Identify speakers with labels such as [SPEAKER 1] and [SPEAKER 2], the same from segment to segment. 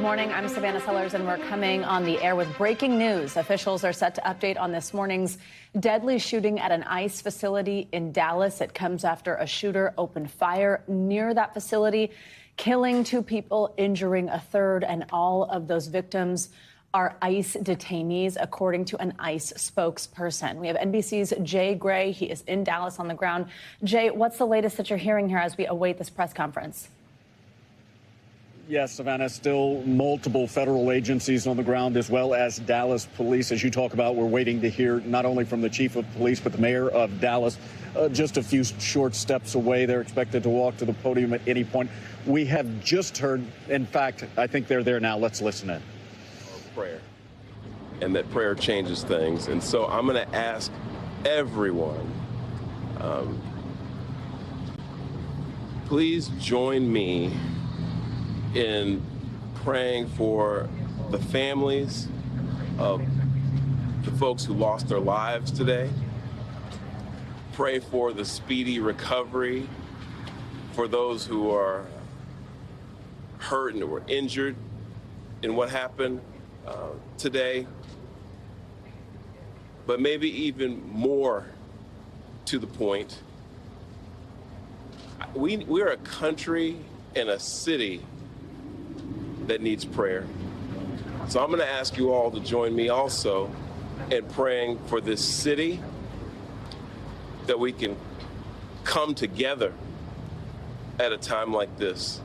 [SPEAKER 1] morning. I'm Savannah Sellers, and we're coming on the air with breaking news. Officials are set to update on this morning's deadly shooting at an ICE facility in Dallas. It comes after a shooter opened fire near that facility, killing 2 people, injuring a third, and all of those victims are ICE detainees, according to an ICE spokesperson. We have NBC's Jay Gray. He is in Dallas on the ground. Jay, what's the latest that you're hearing here as we await this press conference?
[SPEAKER 2] Yes, Savannah, still multiple federal agencies on the ground, as well as Dallas police. As you talk about, we're waiting to hear not only from the chief of police, but the mayor of Dallas. Just a few short steps away. They're expected to walk to the podium at any point. We have just heard, in fact, I think they're there now. Let's listen in.
[SPEAKER 3] Prayer, and that prayer changes things. And so I'm going to ask everyone, please join me in praying for the families of the folks who lost their lives today. Pray for the speedy recovery for those who are hurt and were injured in what happened today. But maybe even more to the point, we're a country and a city that needs prayer. So I'm going to ask you all to join me also in praying for this city, that we can come together at a time like this,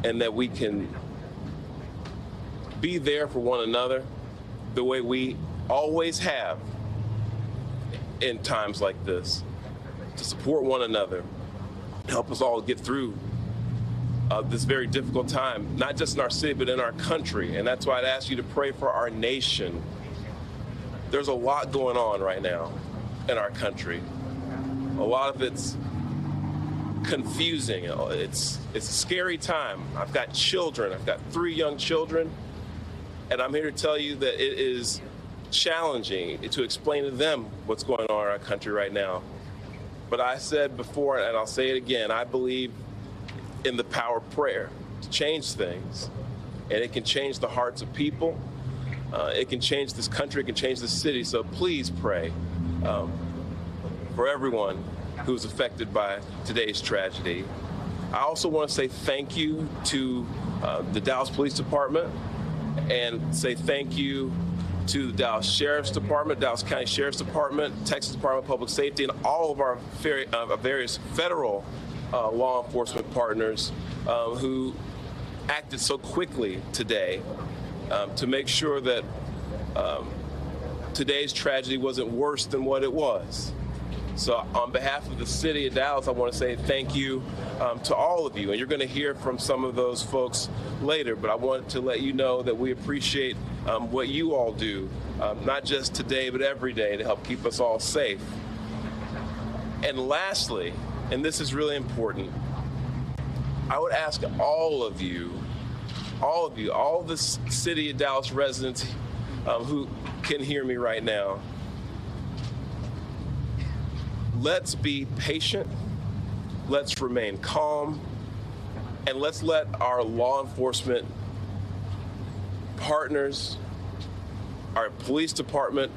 [SPEAKER 3] and that we can be there for one another the way we always have in times like this, to support one another, help us all get through this very difficult time, not just in our city, but in our country. And that's why I'd ask you to pray for our nation. There's a lot going on right now in our country. A lot of it's confusing. It's a scary time. I've got children. I've got 3 young children. And I'm here to tell you that it is challenging to explain to them what's going on in our country right now. But I said before, and I'll say it again, I believe in the power of prayer to change things. And it can change the hearts of people. It can change this country. It can change this city. So please pray for everyone who's affected by today's tragedy. I also want to say thank you to the Dallas Police Department, and say thank you to the Dallas Sheriff's Department, Dallas County Sheriff's Department, Texas Department of Public Safety, and all of our various federal law enforcement partners who acted so quickly today to make sure that today's tragedy wasn't worse than what it was. So on behalf of the city of Dallas, I want to say thank you to all of you. And you're going to hear from some of those folks later, but I want to let you know that we appreciate what you all do, not just today, but every day, to help keep us all safe. And lastly, and this is really important, I would ask all of the city of Dallas residents who can hear me right now, let's be patient, let's remain calm, and let's let our law enforcement partners, our police department,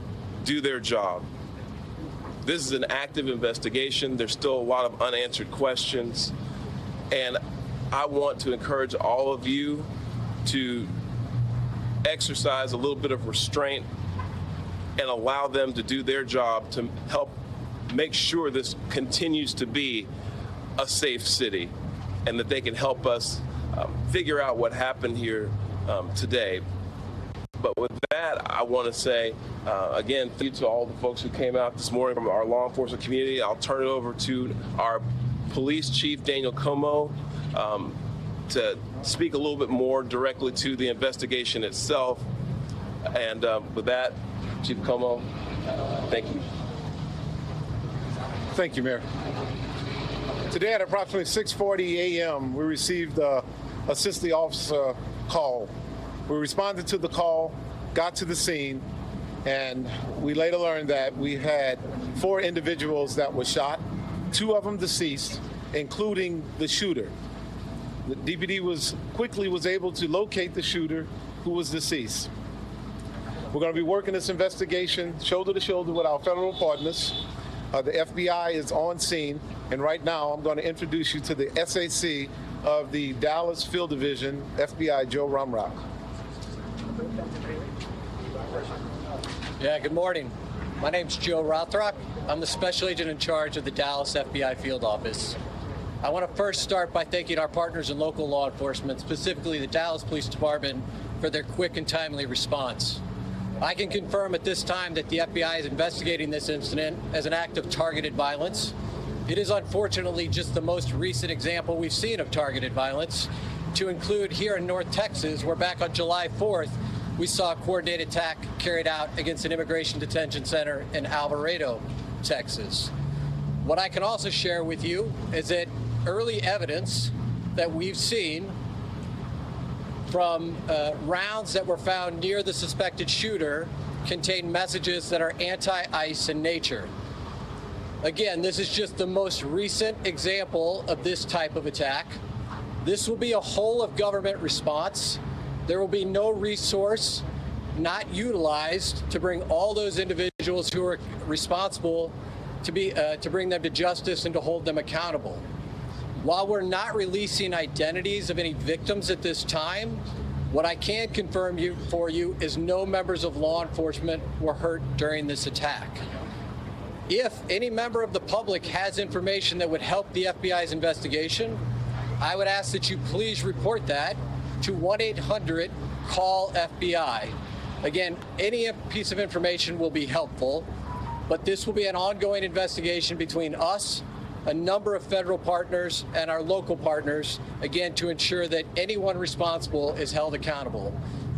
[SPEAKER 3] do their job. This is an active investigation. There's still a lot of unanswered questions, and I want to encourage all of you to exercise a little bit of restraint and allow them to do their job to help make sure this continues to be a safe city, and that they can help us figure out what happened here today. But with that, I want to say, again, thank you to all the folks who came out this morning from our law enforcement community. I'll turn it over to our police chief, Daniel Como, to speak a little bit more directly to the investigation itself. And with that, Chief Como, thank you.
[SPEAKER 4] Thank you, Mayor. Today at approximately 6:40 a.m., we received a city officer call. We responded to the call, got to the scene, and we later learned that we had 4 individuals that were shot, 2 of them deceased, including the shooter. The DPD quickly was able to locate the shooter, who was deceased. We're going to be working this investigation shoulder to shoulder with our federal partners. The FBI is on scene, and right now I'm going to introduce you to the SAC of the Dallas Field Division, FBI Joe Rumrock.
[SPEAKER 5] Yeah, good morning. My name's Joe Rothrock. I'm the special agent in charge of the Dallas FBI Field Office. I want to first start by thanking our partners in local law enforcement, specifically the Dallas Police Department, for their quick and timely response. I can confirm at this time that the FBI is investigating this incident as an act of targeted violence. It is unfortunately just the most recent example we've seen of targeted violence, to include here in North Texas, where back on July 4th, we saw a coordinated attack carried out against an immigration detention center in Alvarado, Texas. What I can also share with you is that early evidence that we've seen from rounds that were found near the suspected shooter contain messages that are anti-ICE in nature. Again, this is just the most recent example of this type of attack. This will be a whole of government response. There will be no resource not utilized to bring all those individuals who are responsible to bring them to justice and to hold them accountable. While we're not releasing identities of any victims at this time, what I can confirm for you is no members of law enforcement were hurt during this attack. If any member of the public has information that would help the FBI's investigation, I would ask that you please report that to 1-800-CALL-FBI. Again, any piece of information will be helpful, but this will be an ongoing investigation between us, a number of federal partners, and our local partners, again, to ensure that anyone responsible is held accountable.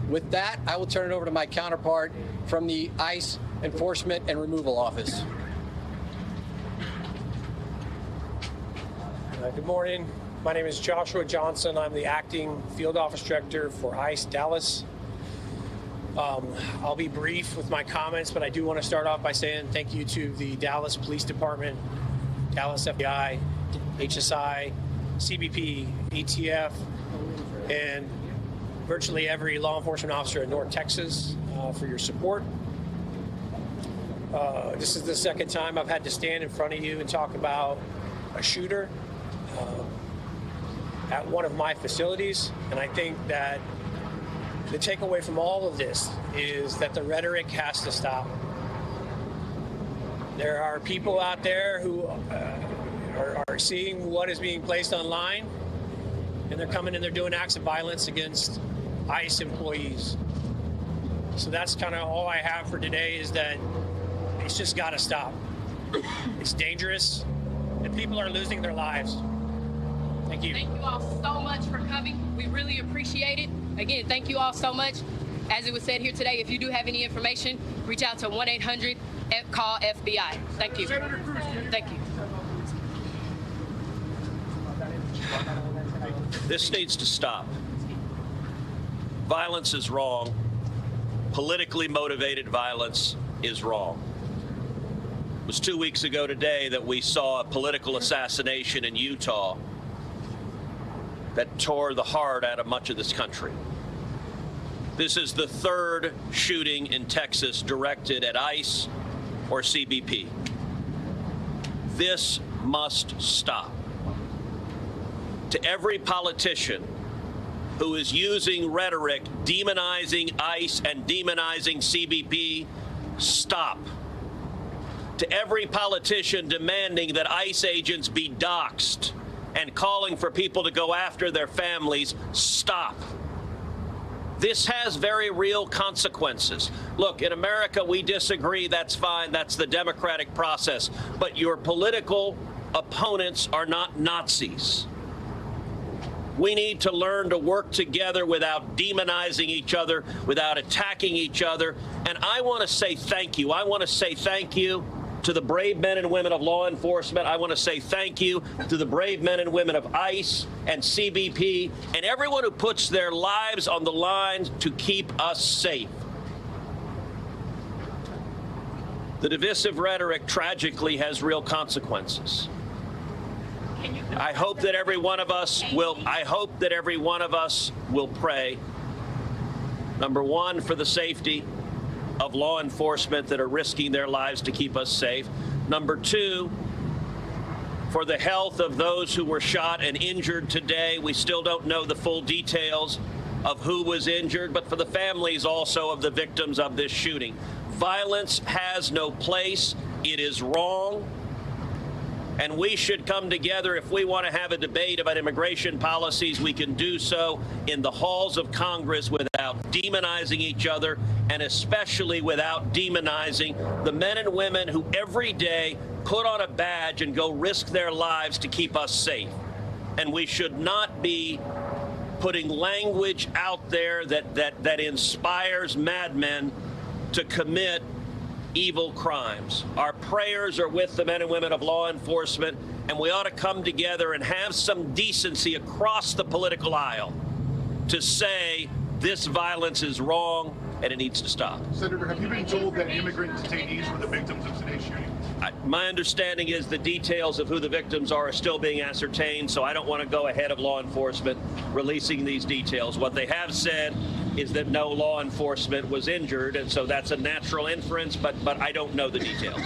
[SPEAKER 5] With that, I will turn it over to my counterpart from the ICE Enforcement and Removal Office.
[SPEAKER 6] Good morning. My name is Joshua Johnson. I'm the acting field office director for ICE Dallas. I'll be brief with my comments, but I do want to start off by saying thank you to the Dallas Police Department, Dallas FBI, HSI, CBP, ATF, and virtually every law enforcement officer in North Texas for your support. This is the second time I've had to stand in front of you and talk about a shooter at one of my facilities, and I think that the takeaway from all of this is that the rhetoric has to stop. There are people out there who are seeing what is being placed online, and they're coming and they're doing acts of violence against ICE employees. So that's kind of all I have for today, is that it's just got to stop. It's dangerous, and people are losing their lives. Thank you.
[SPEAKER 7] Thank you all so much for coming. We really appreciate it. Again, thank you all so much. As it was said here today, if you do have any information, reach out to 1-800-CALL-FBI. Thank you. Thank you.
[SPEAKER 8] This needs to stop. Violence is wrong. Politically motivated violence is wrong. It was 2 weeks ago today that we saw a political assassination in Utah that tore the heart out of much of this country. This is the third shooting in Texas directed at ICE or CBP. This must stop. To every politician who is using rhetoric demonizing ICE and demonizing CBP, stop. To every politician demanding that ICE agents be doxxed and calling for people to go after their families, stop. This has very real consequences. Look, in America, we disagree. That's fine. That's the democratic process. But your political opponents are not Nazis. We need to learn to work together without demonizing each other, without attacking each other. And I want to say thank you. I want to say thank you to the brave men and women of law enforcement. I want to say thank you to the brave men and women of ICE and CBP and everyone who puts their lives on the line to keep us safe. The divisive rhetoric tragically has real consequences. I hope that every one of us will pray, number one, for the safety of law enforcement that are risking their lives to keep us safe. Number two, for the health of those who were shot and injured today. We still don't know the full details of who was injured, but for the families also of the victims of this shooting. Violence has no place. It is wrong. And we should come together. If we want to have a debate about immigration policies, we can do so in the halls of Congress without demonizing each other, and especially without demonizing the men and women who every day put on a badge and go risk their lives to keep us safe. And we should not be putting language out there that inspires madmen to commit evil crimes. Our prayers are with the men and women of law enforcement, and we ought to come together and have some decency across the political aisle to say this violence is wrong and it needs to stop.
[SPEAKER 9] Senator, have you been told that immigrant detainees were the victims of today's shooting?
[SPEAKER 8] My understanding is the details of who the victims are still being ascertained, so I don't want to go ahead of law enforcement releasing these details. What they have said is that no law enforcement was injured, and so that's a natural inference, but I don't know the details.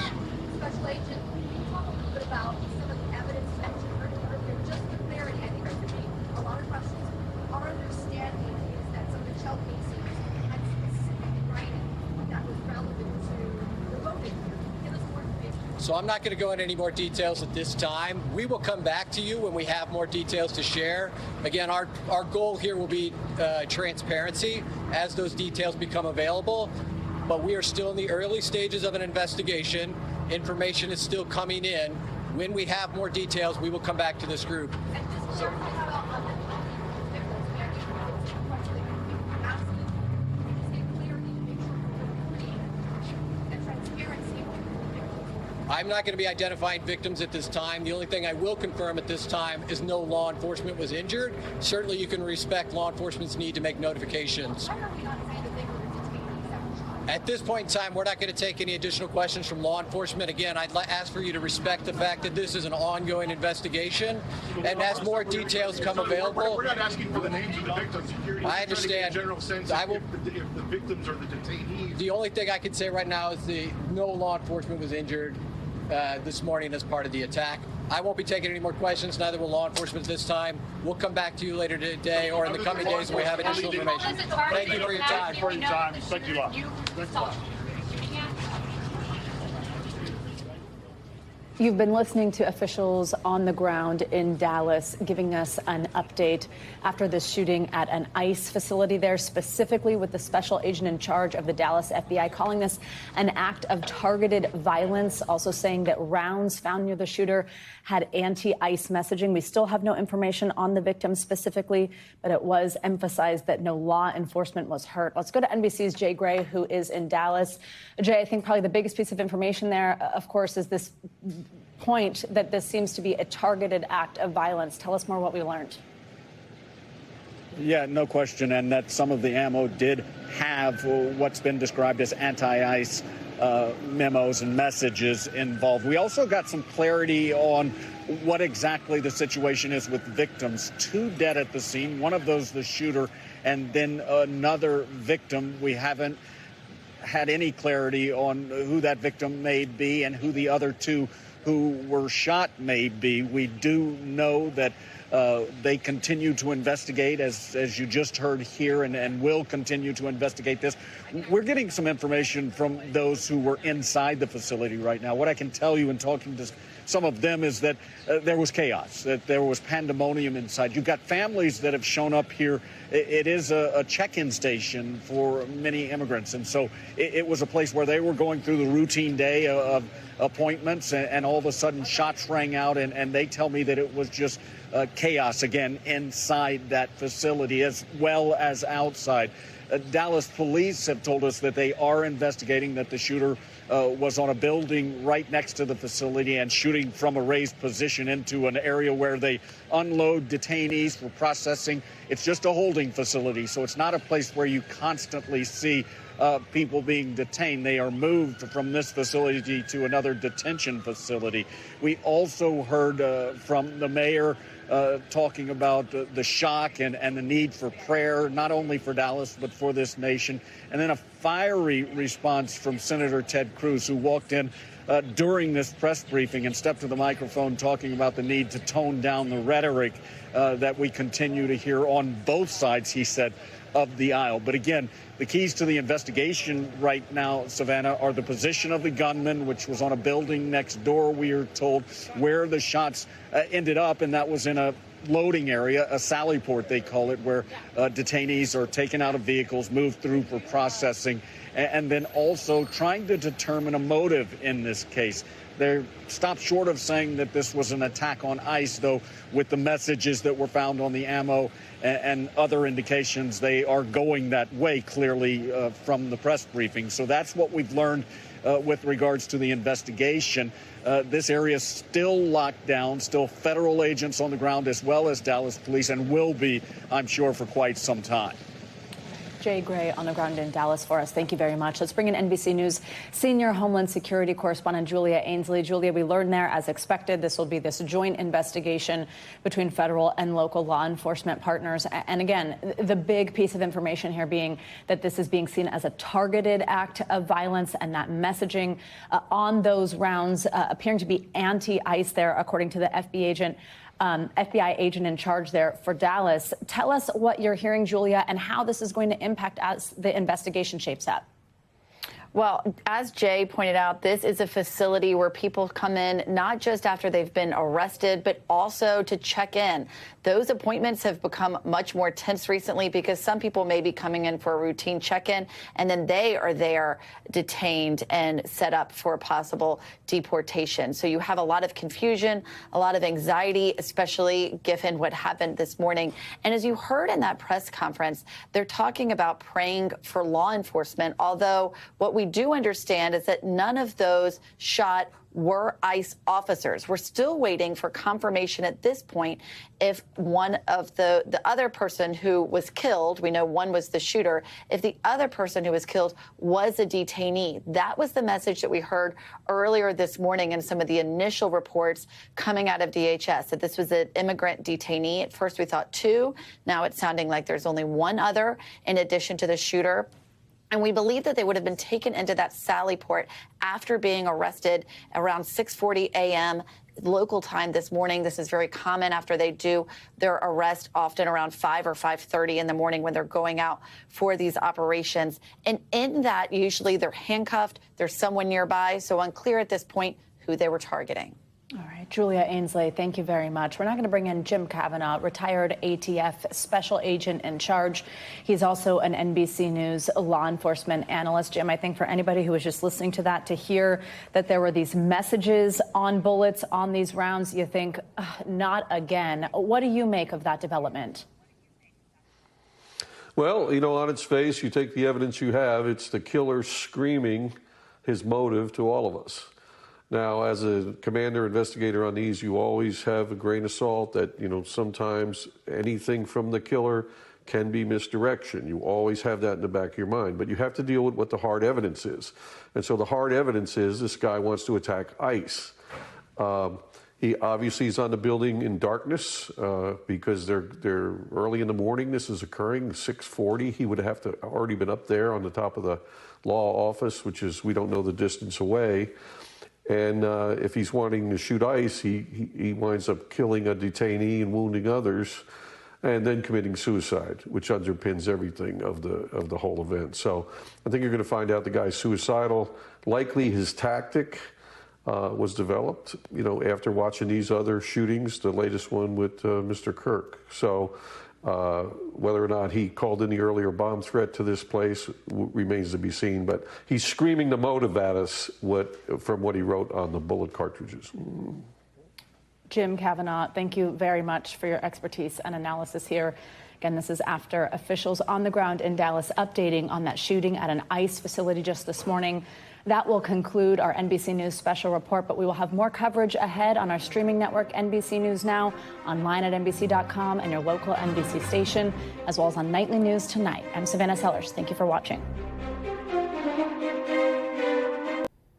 [SPEAKER 10] Special Agent, can you talk a little bit about some of the evidence mentioned earlier? Just for clarity, I think there's going to be a lot of questions. Our understanding is that some of the shell casings had specific writing that was relevant to the voting. Give us more information.
[SPEAKER 5] So I'm not going to go into any more details at this time. We will come back to you when we have more details to share. Again, our goal here will be transparency as those details become available. But we are still in the early stages of an investigation. Information is still coming in. When we have more details, we will come back to this group. I'm not going to be identifying victims at this time. The only thing I will confirm at this time is no law enforcement was injured. Certainly you can respect law enforcement's need to make notifications. At this point in time, we're not going to take any additional questions from law enforcement. Again, I'd ask for you to respect the fact that this is an ongoing investigation, and as more details come available.
[SPEAKER 9] We're not asking for the names of the victims.
[SPEAKER 5] I understand.
[SPEAKER 9] In general sense, if the victims are the detainees.
[SPEAKER 5] The only thing I can say right now is no law enforcement was injured this morning as part of the attack. I won't be taking any more questions, neither will law enforcement this time. We'll come back to you later today or in the coming days when we have additional information. Thank you for your time.
[SPEAKER 9] Thank you a lot. Thanks a lot.
[SPEAKER 1] You've been listening to officials on the ground in Dallas giving us an update after this shooting at an ICE facility there, specifically with the special agent in charge of the Dallas FBI calling this an act of targeted violence, also saying that rounds found near the shooter had anti-ICE messaging. We still have no information on the victim specifically, but it was emphasized that no law enforcement was hurt. Let's go to NBC's Jay Gray, who is in Dallas. Jay, I think probably the biggest piece of information there, of course, is this point that this seems to be a targeted act of violence. Tell us more what we learned.
[SPEAKER 2] Yeah, no question. And that some of the ammo did have what's been described as anti-ICE memos and messages involved. We also got some clarity on what exactly the situation is with victims. 2 dead at the scene, one of those the shooter, and then another victim. We haven't had any clarity on who that victim may be and who the other 2 who were shot may be. We do know that they continue to investigate, as you just heard here, and will continue to investigate this. We're getting some information from those who were inside the facility right now. What I can tell you in talking to some of them is that there was chaos, that there was pandemonium inside. You've got families that have shown up here. It is a check-in station for many immigrants, and so it was a place where they were going through the routine day of appointments, and all of a sudden shots rang out, and they tell me that it was just chaos again inside that facility as well as outside. Dallas police have told us that they are investigating, that the shooter was on a building right next to the facility and shooting from a raised position into an area where they unload detainees for processing It's just a holding facility, so it's not a place where you constantly see people being detained. They are moved from this facility to another detention facility. We also heard from the mayor talking about the shock and the need for prayer, not only for Dallas, but for this nation. And then a fiery response from Senator Ted Cruz, who walked in during this press briefing and stepped to the microphone talking about the need to tone down the rhetoric that we continue to hear on both sides, he said, of the aisle. But again, the keys to the investigation right now, Savannah, are the position of the gunman, which was on a building next door, we are told, where the shots ended up, and that was in a loading area, a sally port, they call it, where detainees are taken out of vehicles, moved through for processing, and then also trying to determine a motive in this case. They stopped short of saying that this was an attack on ICE, though, with the messages that were found on the ammo and other indications, they are going that way, clearly, from the press briefing. So that's what we've learned with regards to the investigation. This area is still locked down, still federal agents on the ground, as well as Dallas police, and will be, I'm sure, for quite some time.
[SPEAKER 1] Jay Gray on the ground in Dallas for us. Thank you very much. Let's bring in NBC News senior Homeland Security correspondent Julia Ainsley. Julia, we learned there, as expected, this will be this joint investigation between federal and local law enforcement partners. And again, the big piece of information here being that this is being seen as a targeted act of violence, and that messaging on those rounds appearing to be anti-ICE there, according to the FBI agent in charge there for Dallas. Tell us what you're hearing, Julia, and how this is going to impact as the investigation shapes up.
[SPEAKER 11] Well, as Jay pointed out, this is a facility where people come in not just after they've been arrested, but also to check in. Those appointments have become much more tense recently because some people may be coming in for a routine check-in, and then they are there detained and set up for a possible deportation. So you have a lot of confusion, a lot of anxiety, especially given what happened this morning. And as you heard in that press conference, they're talking about praying for law enforcement, although what we do understand is that none of those shot were ICE officers. We're still waiting for confirmation at this point if one of the other person who was killed, we know one was the shooter, if the other person who was killed was a detainee. That was the message that we heard earlier this morning in some of the initial reports coming out of DHS, that this was an immigrant detainee. At first we thought two. Now it's sounding like there's only one other in addition to the shooter. And we believe that they would have been taken into that sally port after being arrested around 6:40 a.m. local time this morning. This is very common after they do their arrest, often around 5 or 5:30 in the morning when they're going out for these operations. And in that, usually they're handcuffed. There's someone nearby. So unclear at this point who they were targeting.
[SPEAKER 1] All right, Julia Ainsley, thank you very much. We're now going to bring in Jim Kavanaugh, retired ATF special agent in charge. He's also an NBC News law enforcement analyst. Jim, I think for anybody who was just listening to that, to hear that there were these messages on bullets on these rounds, you think, not again. What do you make of that development?
[SPEAKER 12] Well, you know, on its face, you take the evidence you have, it's the killer screaming his motive to all of us. Now, as a commander investigator on these, you always have a grain of salt that, you know, sometimes anything from the killer can be misdirection. You always have that in the back of your mind, but you have to deal with what the hard evidence is. And so the hard evidence is this guy wants to attack ICE. He obviously is on the building in darkness because they're early in the morning. This is occurring 6:40. He would have to already been up there on the top of the law office, which is, we don't know the distance away. And if he's wanting to shoot ICE, he winds up killing a detainee and wounding others, and then committing suicide, which underpins everything of the whole event. So I think you're going to find out the guy's suicidal. Likely his tactic was developed, you know, after watching these other shootings, the latest one with Mr. Kirk. So whether or not he called in the earlier bomb threat to this place remains to be seen. But he's screaming the motive at us from what he wrote on the bullet cartridges.
[SPEAKER 1] Jim Kavanaugh, thank you very much for your expertise and analysis here. Again, this is after officials on the ground in Dallas updating on that shooting at an ICE facility just this morning. That will conclude our NBC News special report, but we will have more coverage ahead on our streaming network, NBC News Now, online at NBC.com and your local NBC station, as well as on Nightly News tonight. I'm Savannah Sellers. Thank you for watching.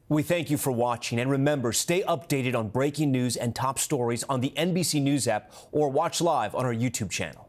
[SPEAKER 13] We thank you for watching, and remember, stay updated on breaking news and top stories on the NBC News app or watch live on our YouTube channel.